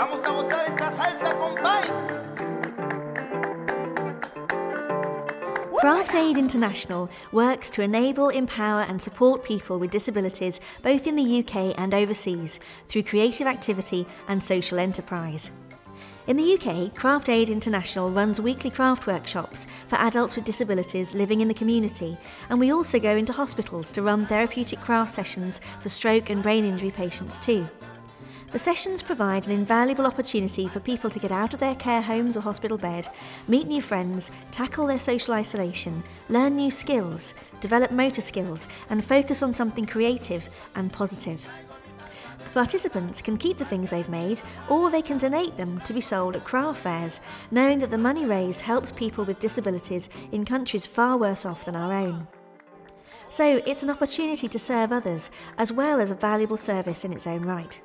Vamos a gozar esta salsa, compay. Craft Aid International works to enable, empower and support people with disabilities both in the UK and overseas through creative activity and social enterprise. In the UK, Craft Aid International runs weekly craft workshops for adults with disabilities living in the community, and we also go into hospitals to run therapeutic craft sessions for stroke and brain injury patients too. The sessions provide an invaluable opportunity for people to get out of their care homes or hospital bed, meet new friends, tackle their social isolation, learn new skills, develop motor skills and focus on something creative and positive. The participants can keep the things they've made or they can donate them to be sold at craft fairs, knowing that the money raised helps people with disabilities in countries far worse off than our own. So it's an opportunity to serve others as well as a valuable service in its own right.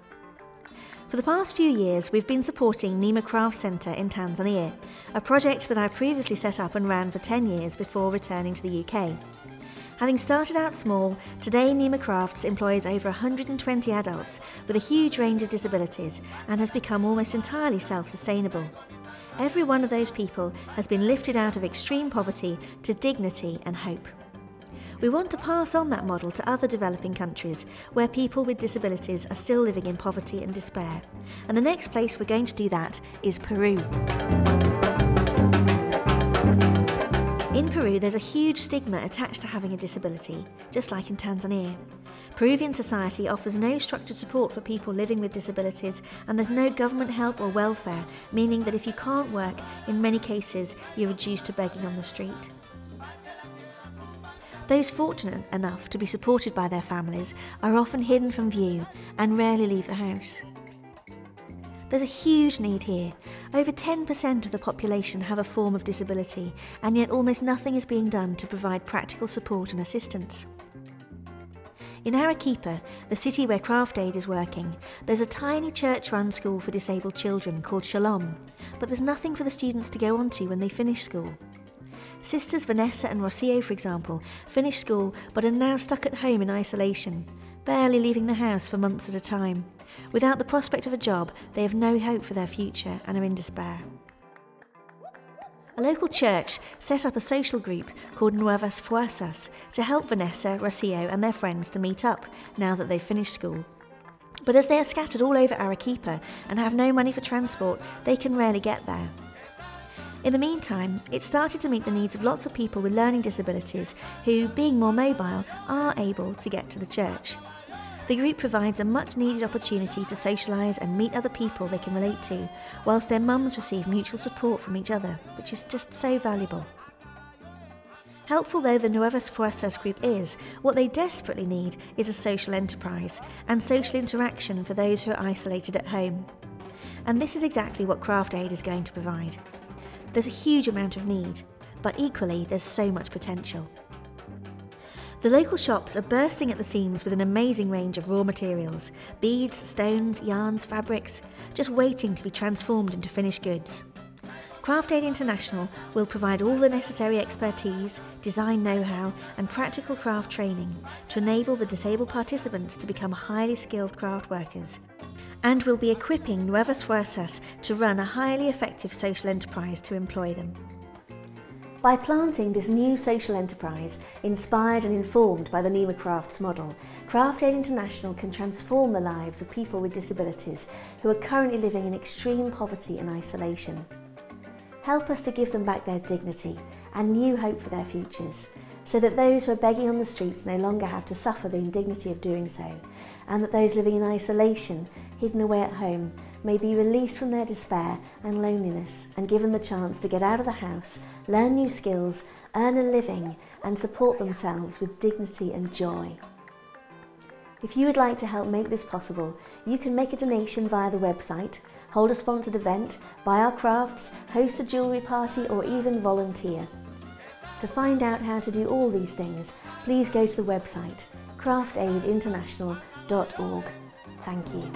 For the past few years, we've been supporting Nima Craft Centre in Tanzania, a project that I previously set up and ran for 10 years before returning to the UK. Having started out small, today Nima Crafts employs over 120 adults with a huge range of disabilities and has become almost entirely self-sustainable. Every one of those people has been lifted out of extreme poverty to dignity and hope. We want to pass on that model to other developing countries where people with disabilities are still living in poverty and despair. And the next place we're going to do that is Peru. In Peru, there's a huge stigma attached to having a disability, just like in Tanzania. Peruvian society offers no structured support for people living with disabilities, and there's no government help or welfare, meaning that if you can't work, in many cases, you're reduced to begging on the street. Those fortunate enough to be supported by their families are often hidden from view and rarely leave the house. There's a huge need here. Over 10% of the population have a form of disability, and yet almost nothing is being done to provide practical support and assistance. In Arequipa, the city where Craft Aid is working, there's a tiny church-run school for disabled children called Shalom, but there's nothing for the students to go on to when they finish school. Sisters Vanessa and Rocio, for example, finished school but are now stuck at home in isolation, barely leaving the house for months at a time. Without the prospect of a job, they have no hope for their future and are in despair. A local church set up a social group called Nuevas Fuerzas to help Vanessa, Rocio and their friends to meet up now that they've finished school. But as they are scattered all over Arequipa and have no money for transport, they can rarely get there. In the meantime, it started to meet the needs of lots of people with learning disabilities who, being more mobile, are able to get to the church. The group provides a much-needed opportunity to socialise and meet other people they can relate to, whilst their mums receive mutual support from each other, which is just so valuable. Helpful though the Nuevas Fuerzas group is, what they desperately need is a social enterprise and social interaction for those who are isolated at home. And this is exactly what Craft Aid is going to provide. There's a huge amount of need, but equally there's so much potential. The local shops are bursting at the seams with an amazing range of raw materials, beads, stones, yarns, fabrics, just waiting to be transformed into finished goods. Craft Aid International will provide all the necessary expertise, design know-how and practical craft training to enable the disabled participants to become highly skilled craft workers. And will be equipping Nuevas Fuerzas to run a highly effective social enterprise to employ them. By planting this new social enterprise, inspired and informed by the Nima Crafts model, Craft Aid International can transform the lives of people with disabilities who are currently living in extreme poverty and isolation. Help us to give them back their dignity and new hope for their futures, so that those who are begging on the streets no longer have to suffer the indignity of doing so, and that those living in isolation, hidden away at home, may be released from their despair and loneliness and given the chance to get out of the house, learn new skills, earn a living and support themselves with dignity and joy. If you would like to help make this possible, you can make a donation via the website, hold a sponsored event, buy our crafts, host a jewellery party or even volunteer. To find out how to do all these things, please go to the website craftaidinternational.org. Thank you.